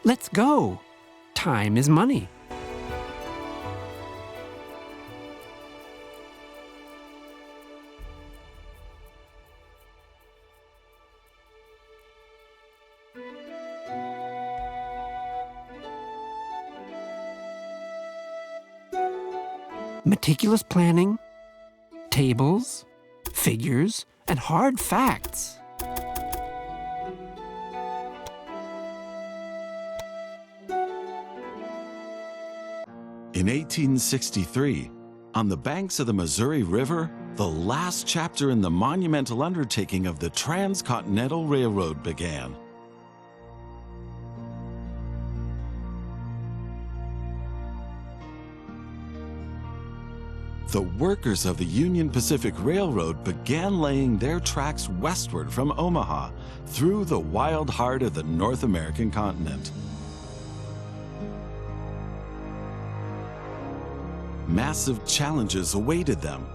Let's go. Time is money. Meticulous planning, tables, figures, and hard facts. In 1863, on the banks of the Missouri River, the last chapter in the monumental undertaking of the Transcontinental Railroad began. The workers of the Union Pacific Railroad began laying their tracks westward from Omaha through the wild heart of the North American continent. Massive challenges awaited them.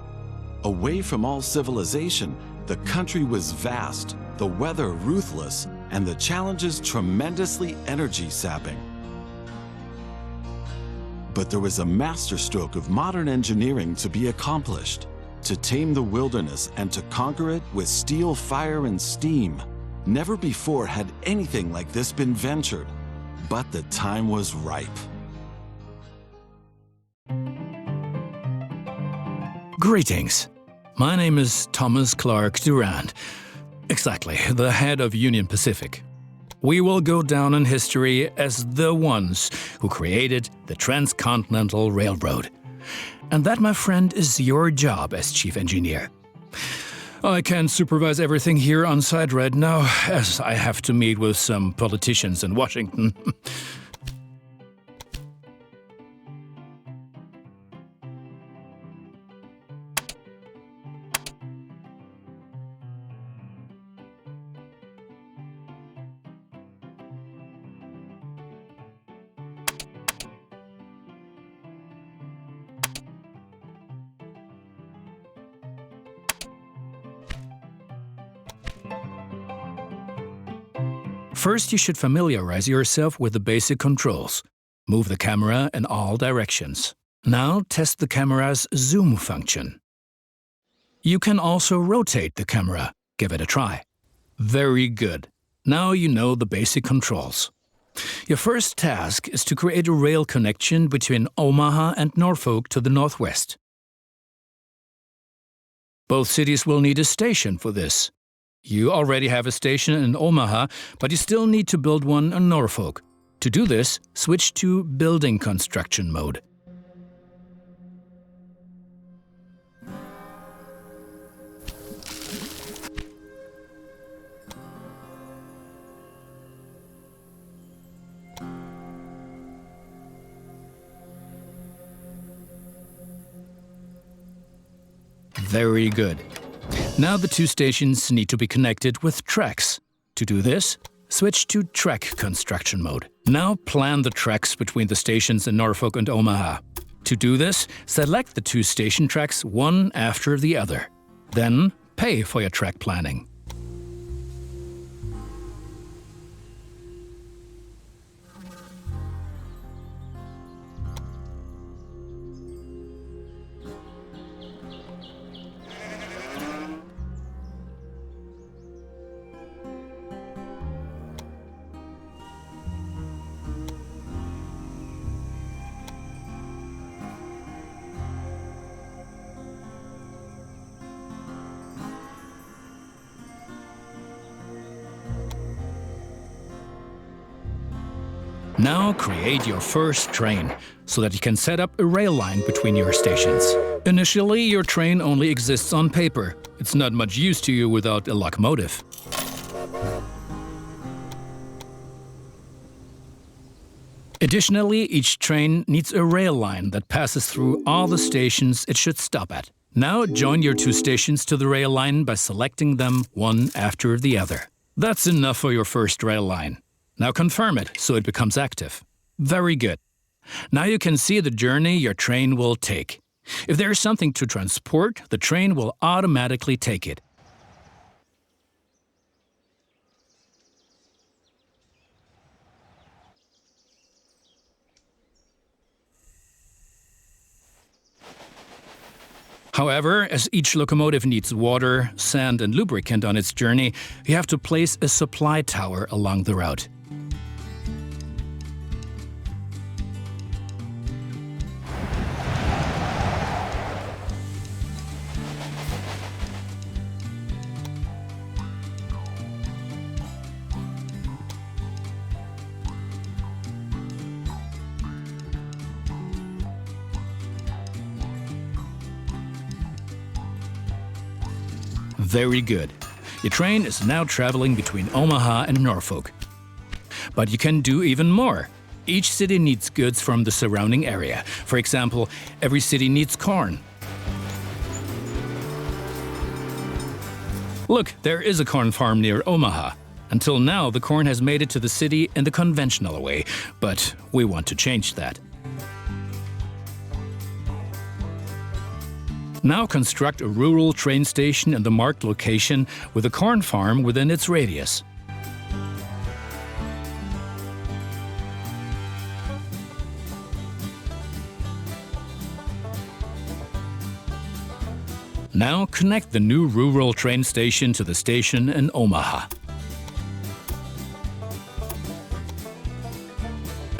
Away from all civilization, the country was vast, the weather ruthless, and the challenges tremendously energy-sapping. But there was a masterstroke of modern engineering to be accomplished, to tame the wilderness and to conquer it with steel, fire, and steam. Never before had anything like this been ventured, but the time was ripe. Greetings. My name is Thomas Clark Durand. Exactly, the head of Union Pacific. We will go down in history as the ones who created the Transcontinental Railroad. And that, my friend, is your job as chief engineer. I can't supervise everything here on site right now, as I have to meet with some politicians in Washington. First, you should familiarize yourself with the basic controls. Move the camera in all directions. Now test the camera's zoom function. You can also rotate the camera. Give it a try. Very good. Now you know the basic controls. Your first task is to create a rail connection between Omaha and Norfolk to the northwest. Both cities will need a station for this. You already have a station in Omaha, but you still need to build one in Norfolk. To do this, switch to building construction mode. Very good. Now the two stations need to be connected with tracks. To do this, switch to track construction mode. Now plan the tracks between the stations in Norfolk and Omaha. To do this, select the two station tracks one after the other. Then pay for your track planning. Now create your first train, so that you can set up a rail line between your stations. Initially, your train only exists on paper. It's not much use to you without a locomotive. Additionally, each train needs a rail line that passes through all the stations it should stop at. Now join your two stations to the rail line by selecting them one after the other. That's enough for your first rail line. Now confirm it so it becomes active. Very good. Now you can see the journey your train will take. If there is something to transport, the train will automatically take it. However, as each locomotive needs water, sand, and lubricant on its journey, you have to place a supply tower along the route. Very good. Your train is now traveling between Omaha and Norfolk. But you can do even more. Each city needs goods from the surrounding area. For example, every city needs corn. Look, there is a corn farm near Omaha. Until now, the corn has made it to the city in the conventional way, but we want to change that. Now construct a rural train station in the marked location with a corn farm within its radius. Now connect the new rural train station to the station in Omaha.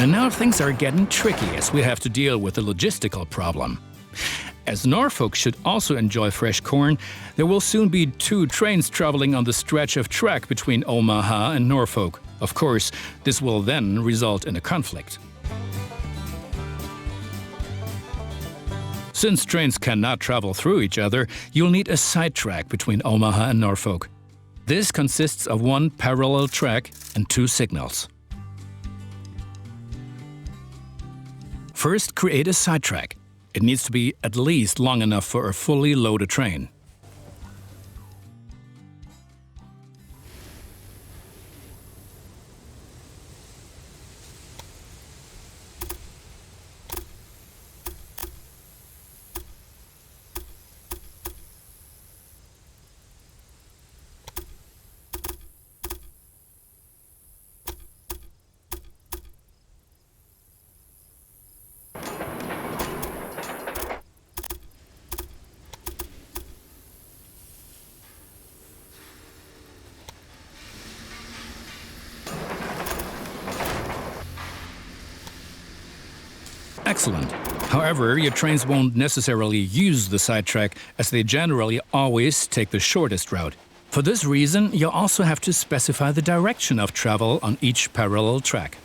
And now things are getting tricky as we have to deal with a logistical problem. As Norfolk should also enjoy fresh corn, there will soon be 2 trains traveling on the stretch of track between Omaha and Norfolk. Of course, this will then result in a conflict. Since trains cannot travel through each other, you'll need a side track between Omaha and Norfolk. This consists of 1 parallel track and 2 signals. First, create a side track. It needs to be at least long enough for a fully loaded train. Excellent. However, your trains won't necessarily use the sidetrack, as they generally always take the shortest route. For this reason, you'll also have to specify the direction of travel on each parallel track.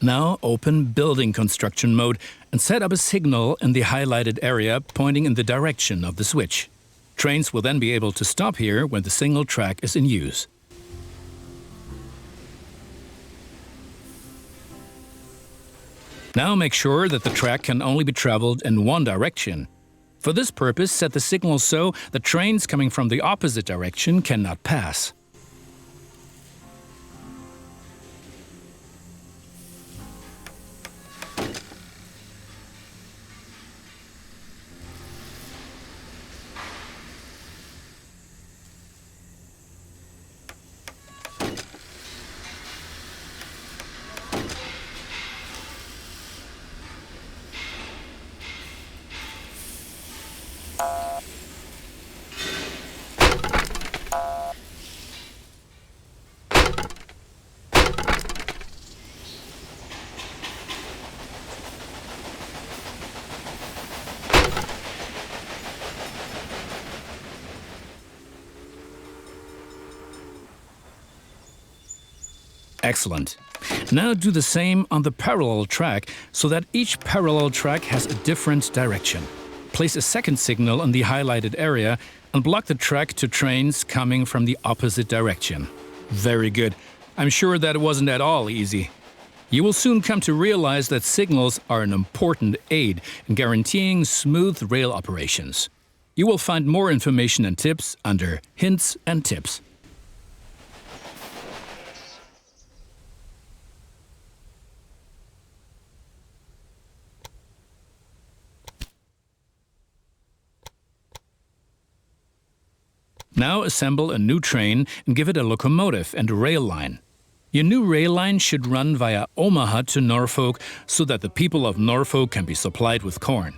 Now open Building Construction mode and set up a signal in the highlighted area pointing in the direction of the switch. Trains will then be able to stop here when the single track is in use. Now make sure that the track can only be traveled in one direction. For this purpose, set the signal so that trains coming from the opposite direction cannot pass. Excellent. Now do the same on the parallel track so that each parallel track has a different direction. Place a second signal in the highlighted area and block the track to trains coming from the opposite direction. Very good. I'm sure that it wasn't at all easy. You will soon come to realize that signals are an important aid in guaranteeing smooth rail operations. You will find more information and tips under Hints and Tips. Now assemble a new train and give it a locomotive and a rail line. Your new rail line should run via Omaha to Norfolk so that the people of Norfolk can be supplied with corn.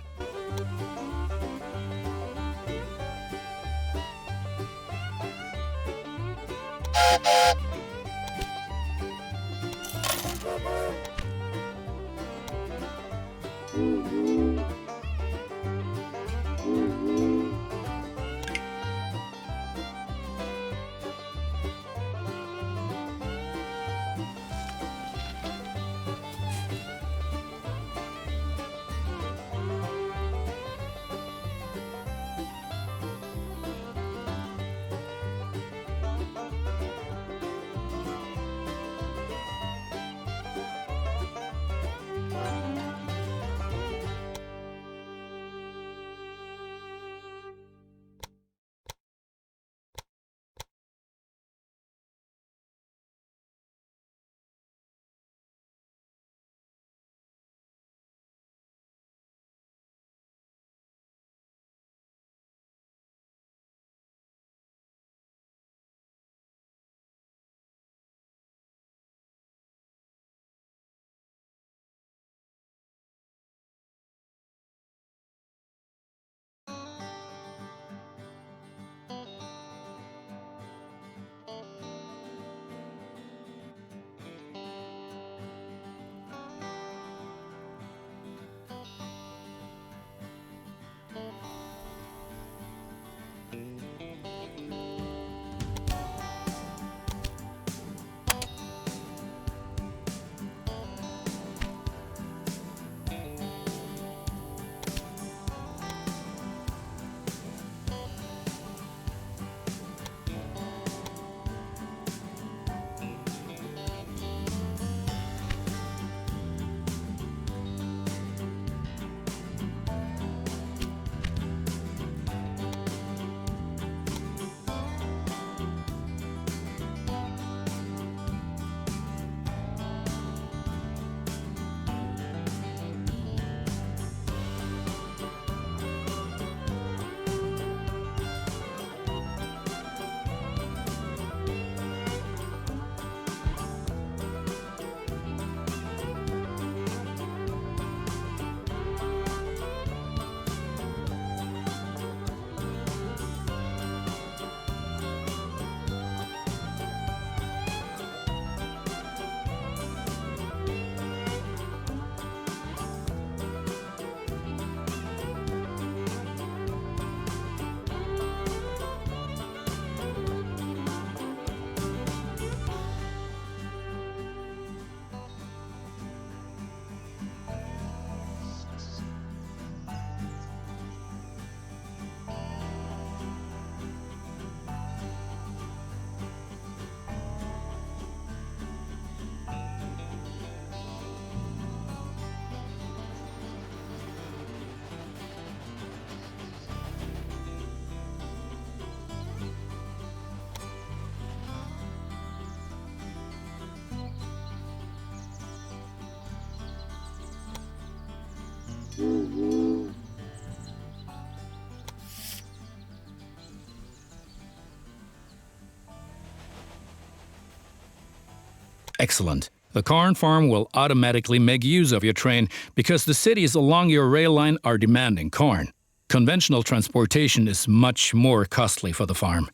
Excellent. The corn farm will automatically make use of your train because the cities along your rail line are demanding corn. Conventional transportation is much more costly for the farm.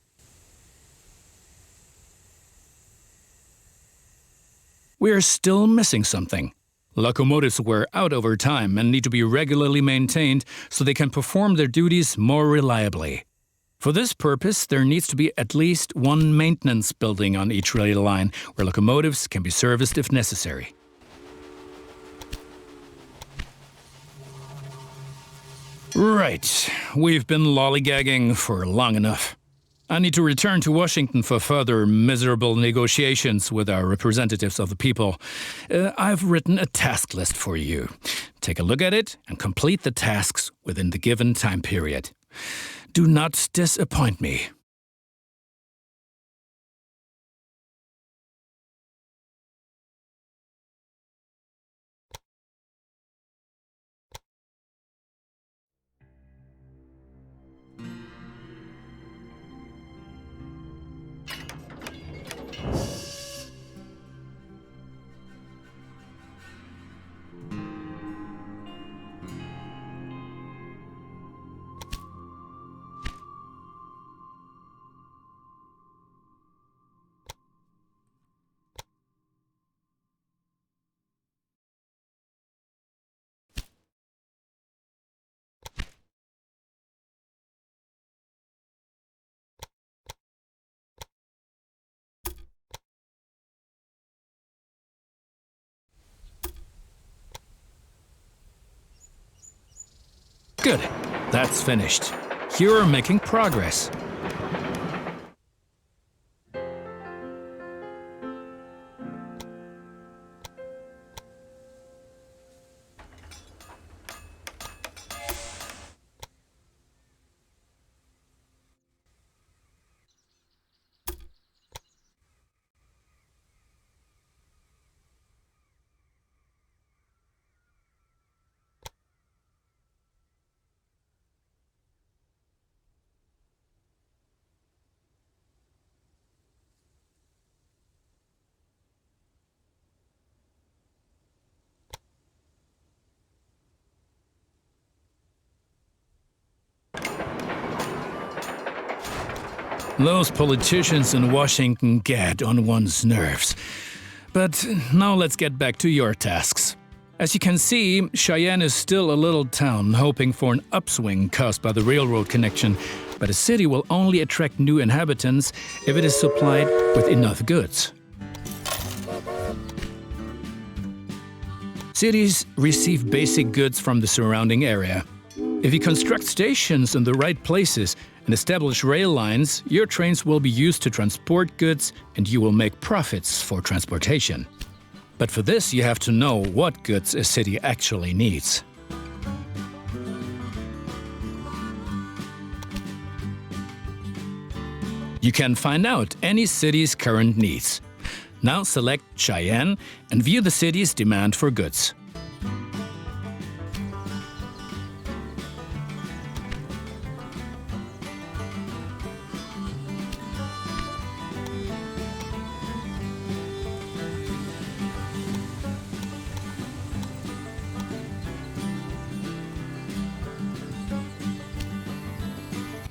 We're still missing something. Locomotives wear out over time and need to be regularly maintained so they can perform their duties more reliably. For this purpose, there needs to be at least one maintenance building on each rail line where locomotives can be serviced if necessary. Right, we've been lollygagging for long enough. I need to return to Washington for further miserable negotiations with our representatives of the people. I've written a task list for you. Take a look at it and complete the tasks within the given time period. Do not disappoint me. Good. That's finished. You're making progress. Those politicians in Washington get on one's nerves. But now let's get back to your tasks. As you can see, Cheyenne is still a little town hoping for an upswing caused by the railroad connection, but a city will only attract new inhabitants if it is supplied with enough goods. Cities receive basic goods from the surrounding area. If you construct stations in the right places and establish rail lines, your trains will be used to transport goods and you will make profits for transportation. But for this, you have to know what goods a city actually needs. You can find out any city's current needs. Now select Cheyenne and view the city's demand for goods.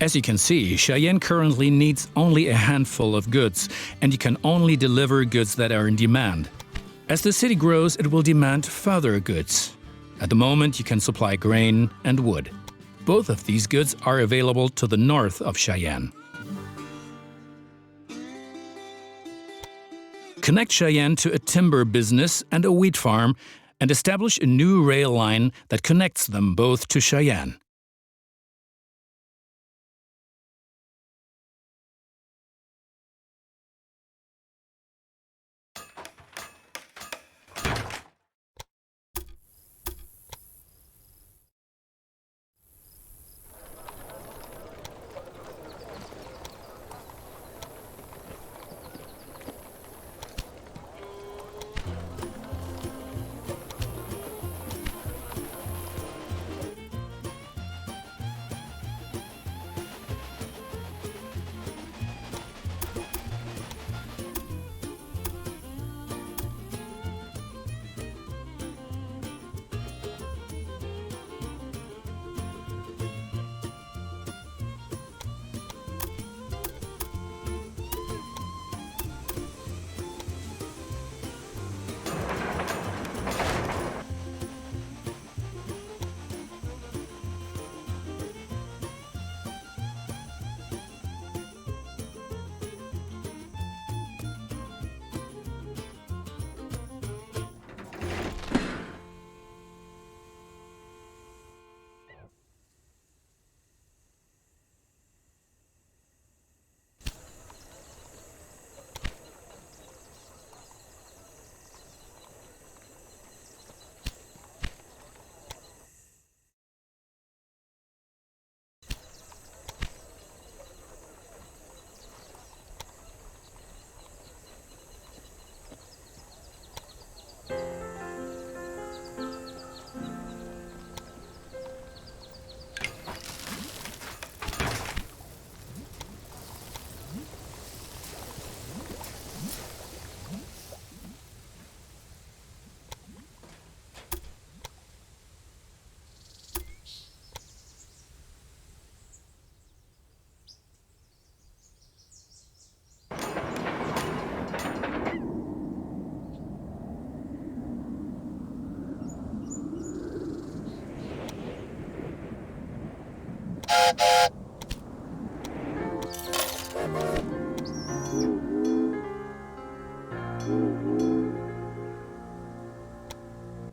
As you can see, Cheyenne currently needs only a handful of goods, and you can only deliver goods that are in demand. As the city grows, it will demand further goods. At the moment, you can supply grain and wood. Both of these goods are available to the north of Cheyenne. Connect Cheyenne to a timber business and a wheat farm, and establish a new rail line that connects them both to Cheyenne.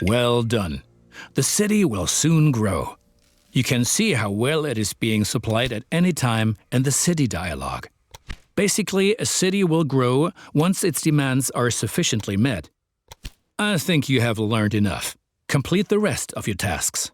Well done. The city will soon grow. You can see how well it is being supplied at any time in the city dialogue. Basically, a city will grow once its demands are sufficiently met. I think you have learned enough. Complete the rest of your tasks.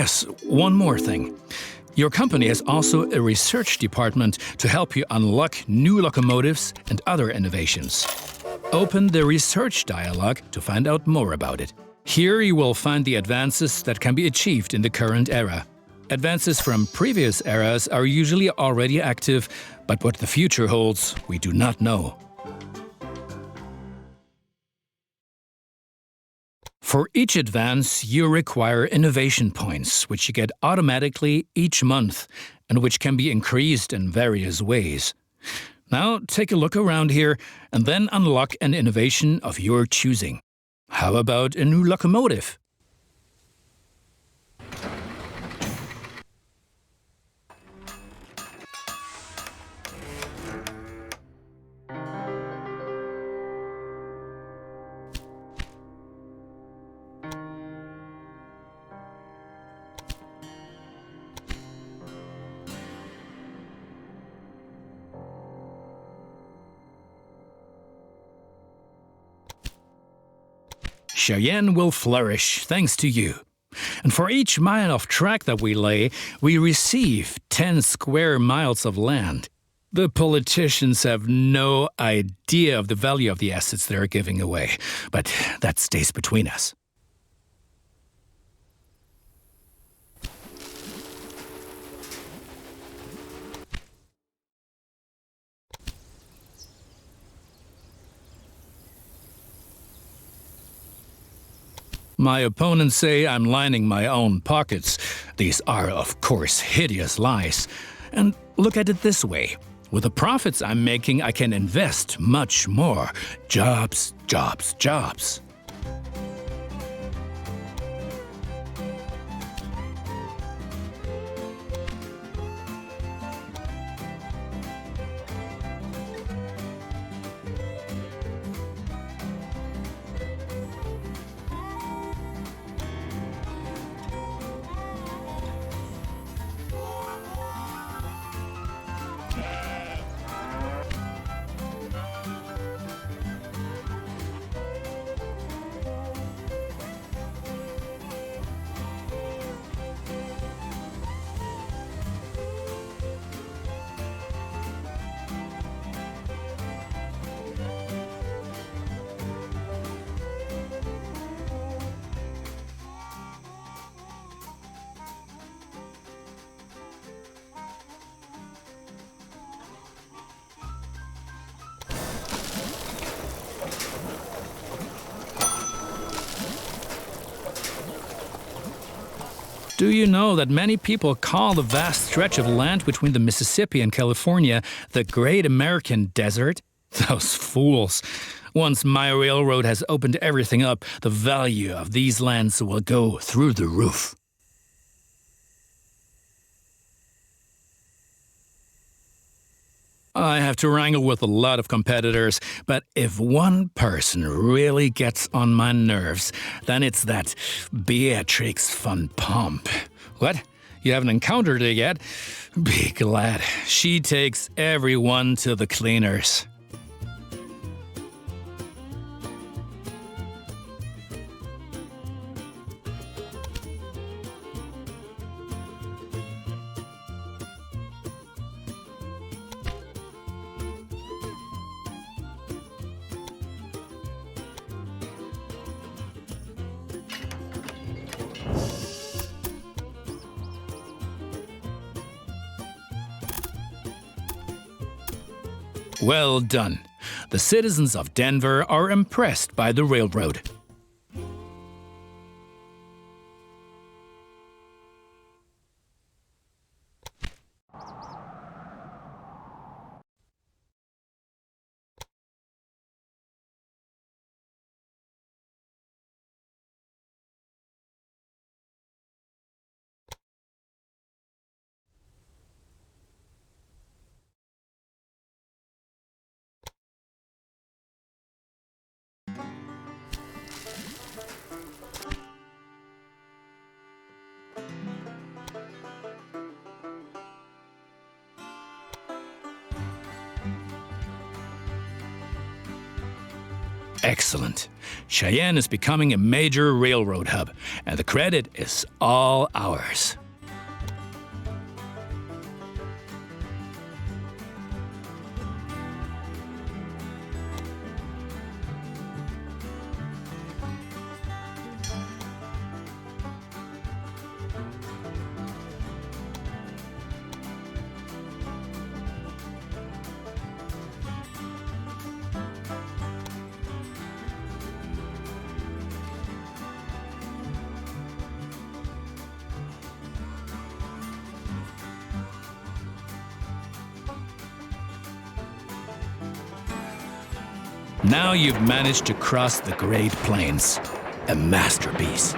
Yes, one more thing. Your company has also a research department to help you unlock new locomotives and other innovations. Open the research dialogue to find out more about it. Here you will find the advances that can be achieved in the current era. Advances from previous eras are usually already active, but what the future holds, we do not know. For each advance, you require innovation points, which you get automatically each month, and which can be increased in various ways. Now take a look around here, and then unlock an innovation of your choosing. How about a new locomotive? Cheyenne will flourish thanks to you. And for each mile of track that we lay, we receive 10 square miles of land. The politicians have no idea of the value of the assets they're giving away, but that stays between us. My opponents say I'm lining my own pockets. These are, of course, hideous lies. And look at it this way. With the profits I'm making, I can invest much more. Jobs, jobs, jobs. Do you know that many people call the vast stretch of land between the Mississippi and California the Great American Desert? Those fools. Once my railroad has opened everything up, the value of these lands will go through the roof. I have to wrangle with a lot of competitors, but if one person really gets on my nerves, then it's that Beatrix von Pomp. What? You haven't encountered her yet? Be glad. She takes everyone to the cleaners. Well done. The citizens of Denver are impressed by the railroad. Excellent. Cheyenne is becoming a major railroad hub, and the credit is all ours. Now you've managed to cross the Great Plains. A masterpiece.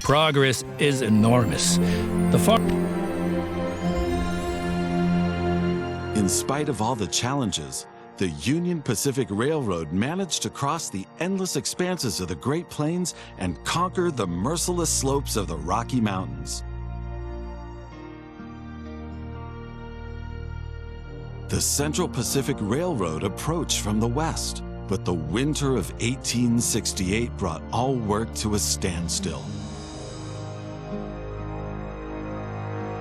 progress is enormous. The far In spite of all the challenges, the Union Pacific Railroad managed to cross the endless expanses of the Great Plains and conquer the merciless slopes of the Rocky Mountains. The Central Pacific Railroad approached from the west, but the winter of 1868 brought all work to a standstill.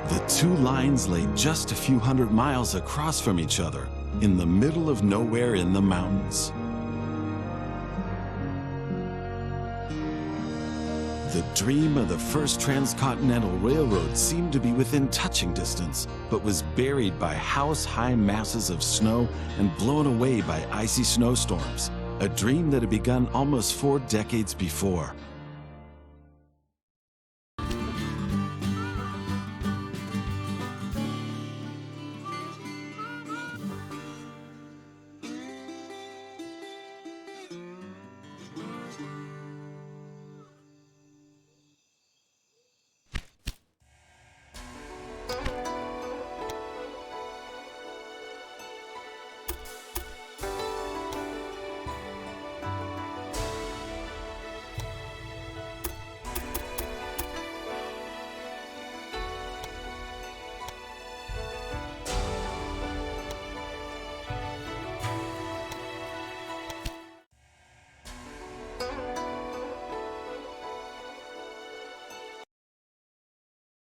The two lines lay just a few hundred miles across from each other, in the middle of nowhere in the mountains. The dream of the first transcontinental railroad seemed to be within touching distance, but was buried by house-high masses of snow and blown away by icy snowstorms, a dream that had begun almost 4 decades before.